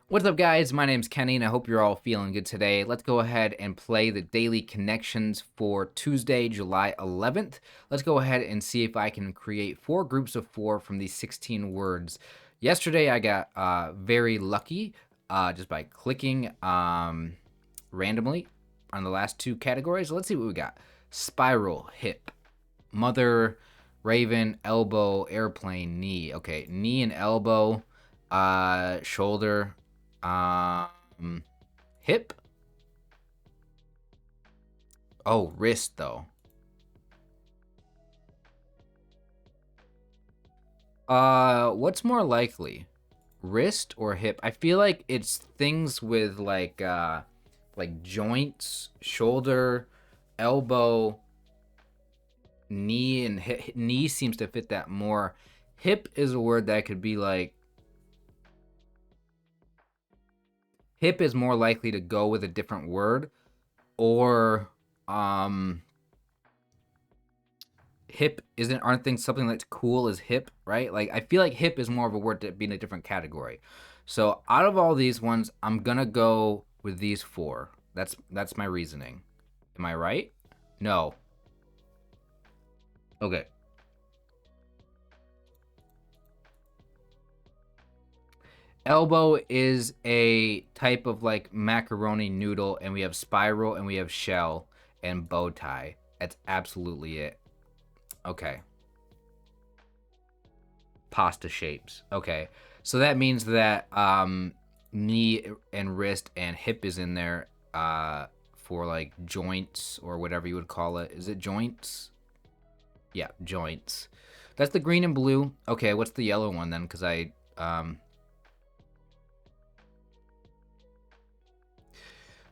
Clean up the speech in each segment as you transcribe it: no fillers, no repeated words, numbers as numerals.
What's up, guys? My name's Kenny, and I hope you're all feeling good today. Let's go ahead and play the daily connections for Tuesday, July 11th. Let's go ahead and see if I can create 4 groups of 4 from these 16 words. Yesterday, I got very lucky just by clicking randomly on the last 2 categories. Let's see what we got. Spiral, hip, mother, raven, elbow, airplane, knee. Okay, knee and elbow, shoulder, hip. Oh, wrist though. What's more likely, wrist or hip? I feel like it's things with like joints, shoulder, elbow, knee, and hip. Knee seems to fit that more. Hip is a word that could be like. Hip is more likely to go with a different word, or um hip aren't things something that's cool as hip, right? Like I feel like hip is more of a word to be in a different category. So out of all these ones, I'm gonna go with these 4. That's my reasoning. Am I right? No. Okay. Elbow is a type of like macaroni noodle, and we have spiral and we have shell and bow tie. That's absolutely it. Okay. Pasta shapes. Okay. So that means that knee and wrist and hip is in there for like joints or whatever you would call it. Is it joints? Yeah, joints. That's the green and blue. Okay, what's the yellow one then? Because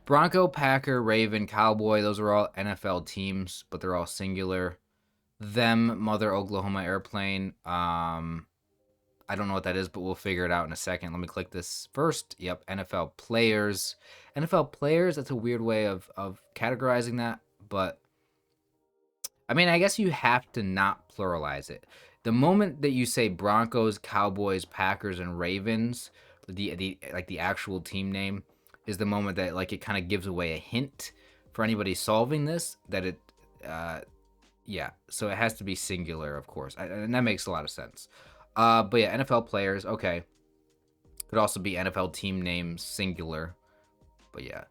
Bronco, Packer, Raven, Cowboy, those are all NFL teams, but they're all singular. Them, Mother, Oklahoma Airplane. I don't know what that is, but we'll figure it out in a second. Let me click this first. Yep, NFL players. NFL players, that's a weird way of categorizing that, but I mean, I guess you have to not pluralize it. The moment that you say Broncos, Cowboys, Packers, and Ravens, the like the actual team name, is the moment that like it kind of gives away a hint for anybody solving this that it uh yeah, so it has to be singular, of course, and that makes a lot of sense. But yeah, NFL players, okay. Could also be NFL team names, singular. But yeah.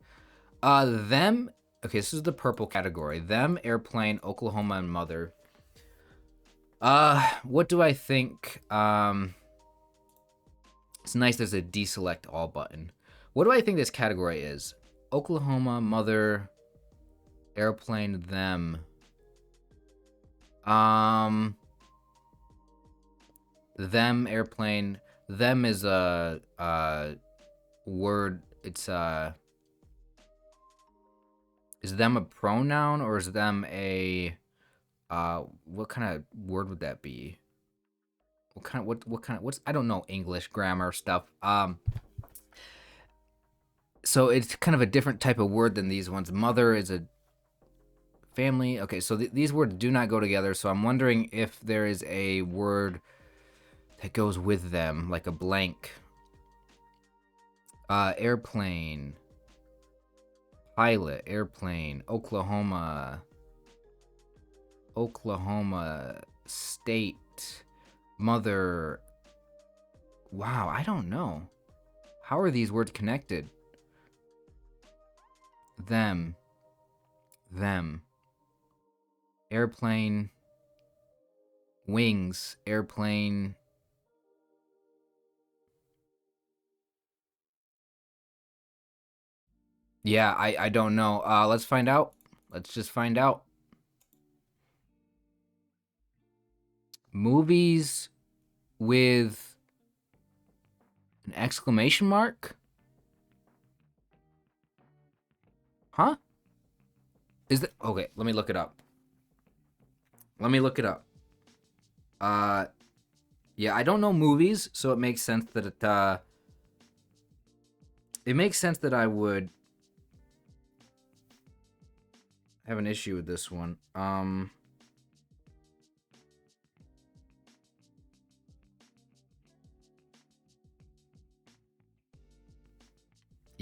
Them, okay, this is the purple category. Them, airplane, Oklahoma, and mother. What do I think? It's nice there's a deselect all button. What do I think this category is? Oklahoma, mother, airplane, them. Um, them, airplane. Them is a word. It's is them a pronoun or is them a what kind of word would that be? What kind of what's I don't know English grammar stuff. So it's kind of a different type of word than these ones. Mother is a family. Okay, so these words do not go together. So I'm wondering if there is a word that goes with them, like a blank. Airplane, pilot, airplane, Oklahoma, Oklahoma state, mother. Wow, I don't know. How are these words connected? Them, them, airplane, wings, airplane. Yeah, I don't know. Let's find out. Let's just find out. Movies with an exclamation mark? Huh? Is that okay? Let me look it up. Let me look it up. Uh, yeah, I don't know movies, so it makes sense that it makes sense that I would have an issue with this one.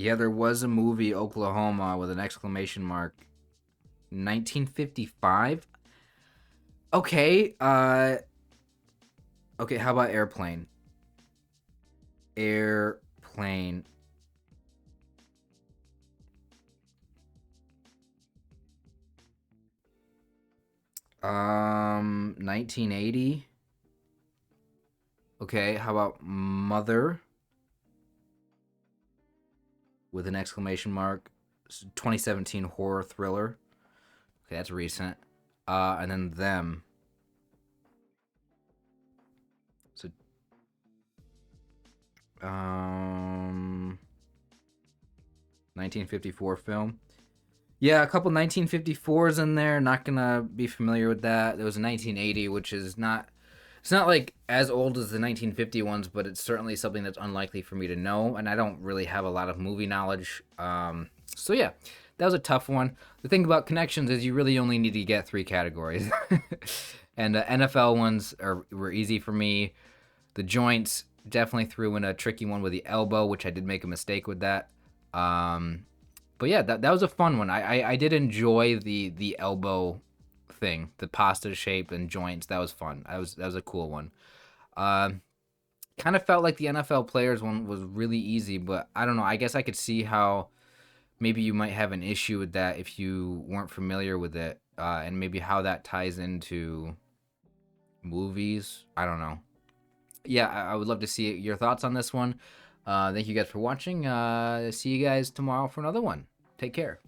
Yeah, there was a movie, Oklahoma, with an exclamation mark. 1955? Okay, okay, how about Airplane? Airplane. 1980? Okay, how about Mother with an exclamation mark? 2017 horror thriller. Okay, that's recent. And then Them. So, 1954 film. Yeah, a couple 1954s in there. Not gonna be familiar with that. There was a 1980, which is not. It's not like as old as the 1950 ones, but it's certainly something that's unlikely for me to know, and I don't really have a lot of movie knowledge. So yeah, that was a tough one. The thing about connections is you really only need to get 3 categories, and NFL ones were easy for me. The joints definitely threw in a tricky one with the elbow, which I did make a mistake with that. Um, but yeah, that was a fun one. I did enjoy the elbow thing, the pasta shape and joints. That was fun. That was a cool one. Um, Kind of felt like the NFL players one was really easy, but I don't know. I guess I could see how maybe you might have an issue with that if you weren't familiar with it, and maybe how that ties into movies. I don't know. Yeah, I would love to see your thoughts on this one. Thank you guys for watching. See you guys tomorrow for another one. Take care.